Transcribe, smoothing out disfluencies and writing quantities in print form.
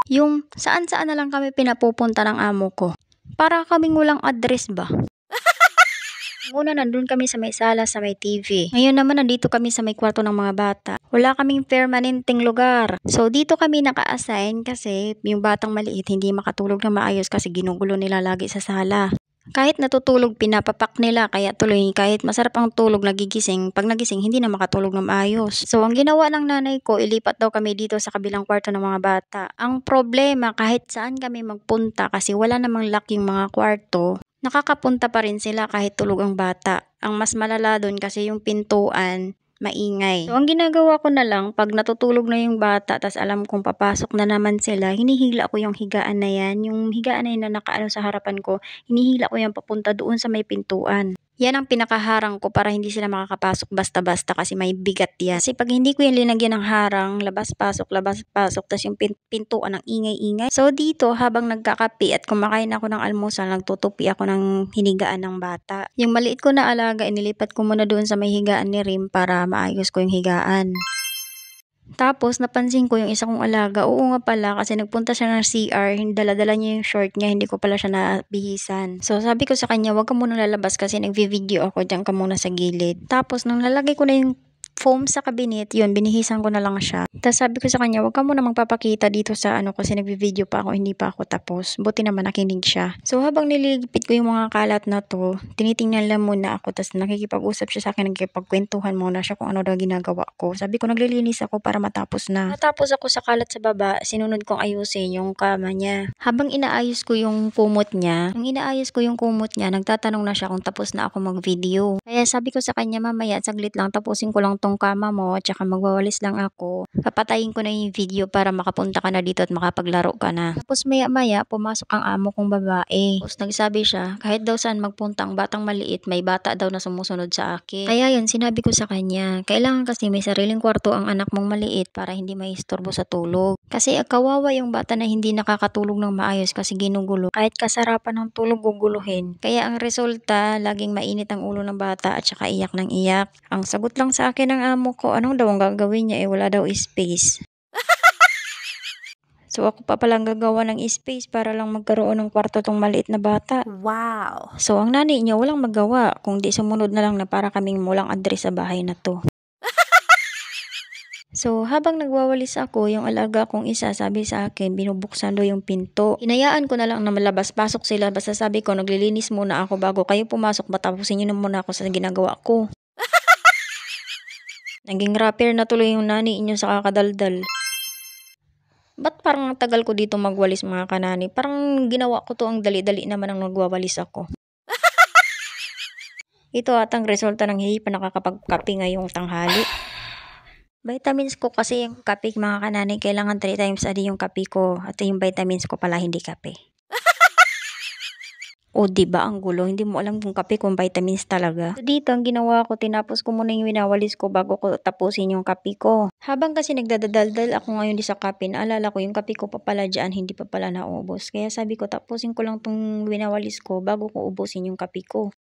Yung saan-saan na lang kami pinapupunta ng amo ko. Para kaming walang address ba? Una nandun kami sa may sala sa may TV. Ngayon naman nandito kami sa may kwarto ng mga bata. Wala kaming permanenteng lugar. So dito kami naka-assign kasi yung batang maliit hindi makatulog na maayos kasi ginugulo nila lagi sa sala. Kahit natutulog, pinapapak nila, kaya tuloy kahit masarap ang tulog, nagigising. Pag nagising, hindi na makatulog ng maayos. So, ang ginawa ng nanay ko, ilipat daw kami dito sa kabilang kwarto ng mga bata. Ang problema, kahit saan kami magpunta, kasi wala namang lock yung mga kwarto, nakakapunta pa rin sila kahit tulog ang bata. Ang mas malala doon kasi yung pintuan, maingay. So, ang ginagawa ko na lang, pag natutulog na yung bata, tas alam kong papasok na naman sila, hinihila ko yung higaan na yan. Yung higaan na yun na nakaano sa harapan ko, hinihila ko yan papunta doon sa may pintuan. Yan ang pinakaharang ko para hindi sila makakapasok basta-basta kasi may bigat yan. Kasi pag hindi ko yan linagyan ng harang, labas-pasok, tas yung pintuan ng ingay-ingay. So dito, habang nagkakape at kumakain ako ng almusal, nagtutupi ako ng hinigaan ng bata. Yung maliit ko na alaga, inilipat ko muna doon sa may higaan ni Rim para maayos ko yung higaan. Tapos, napansin ko yung isa kong alaga. Oo nga pala, kasi nagpunta siya ng CR, dala-dala niya yung short niya, hindi ko pala siya nabihisan. So, sabi ko sa kanya, wag ka muna lalabas kasi nagvi-video ako, diyan ka muna sa gilid. Tapos, nung lalagay ko na yung foam sa cabinet, yun, binihisan ko na lang siya. Tapos sabi ko sa kanya, wag ka muna magpapakita dito sa ano kasi nagvi-video pa ako, hindi pa ako tapos. Buti naman nakinig siya. So habang nililigpit ko yung mga kalat na to, tinitingnan lang muna ako, tapos nakikipag-usap siya sa akin, nagkipagkwentuhan muna siya kung ano daw ginagawa ko. Sabi ko, naglilinis ako para matapos na. Matapos ako sa kalat sa baba, sinunod kong ayusin yung kama niya. Habang inaayos ko yung kumot niya, nagtatanong na siya kung tapos na ako mag-video. Kaya sabi ko sa kanya, mamaya, saglit lang, tapusin ko lang tong kama mo, tsaka magwawalis lang ako. Papatayin ko na yung video para makapunta ka na dito at makapaglaro ka na. Tapos maya-maya, pumasok ang amo kong babae. Tapos nagsabi siya, kahit daw saan magpunta ang batang maliit, may bata daw na sumusunod sa akin. Kaya yun, sinabi ko sa kanya, kailangan kasi may sariling kwarto ang anak mong maliit para hindi maistorbo sa tulog. Kasi kawawa yung bata na hindi nakakatulog ng maayos kasi ginugulo. Kahit kasarapan ng tulog, guguluhin. Kaya ang resulta, laging mainit ang ulo ng bata at saka iyak ng iyak. Ang sagot lang sa akin ng amo ko, anong daw ang gagawin niya, wala daw space. So ako pa palang gagawa ng space para lang magkaroon ng kwarto tong maliit na bata. Wow! So ang nanay niya walang magawa kung di sumunod na lang na para kaming walang address sa bahay na to. So habang nagwawalis ako, yung alaga kong isa sabi sa akin, binubuksan daw yung pinto. Hinayaan ko na lang na malabas-pasok sila, basta sabi ko naglilinis muna ako bago kayo pumasok, matapusin nyo na muna ako sa ginagawa ko. Naging rapper na tuloy yung nani inyo sa kakadaldal. Ba't parang tagal ko dito magwalis mga kanani? Parang ginawa ko to ang dali-dali naman ang nagwawalis ako. Ito atang resulta ng hindi pa nakakapagkape ngayong tanghali. Vitamins ko kasi yung kape mga kanani, kailangan 3 times a day yung kape ko. At yung vitamins ko pala hindi kape. O diba ang gulo, hindi mo alam kung kape kung vitamins talaga. So dito ang ginawa ko, tinapos ko muna yung winawalis ko bago ko tapusin yung kape ko. Habang kasi nagdadaldal ako ngayon di sa kape, naalala ko yung kape ko pa pala dyan, hindi pa pala naubos. Kaya sabi ko tapusin ko lang tong winawalis ko bago ko ubusin yung kape ko.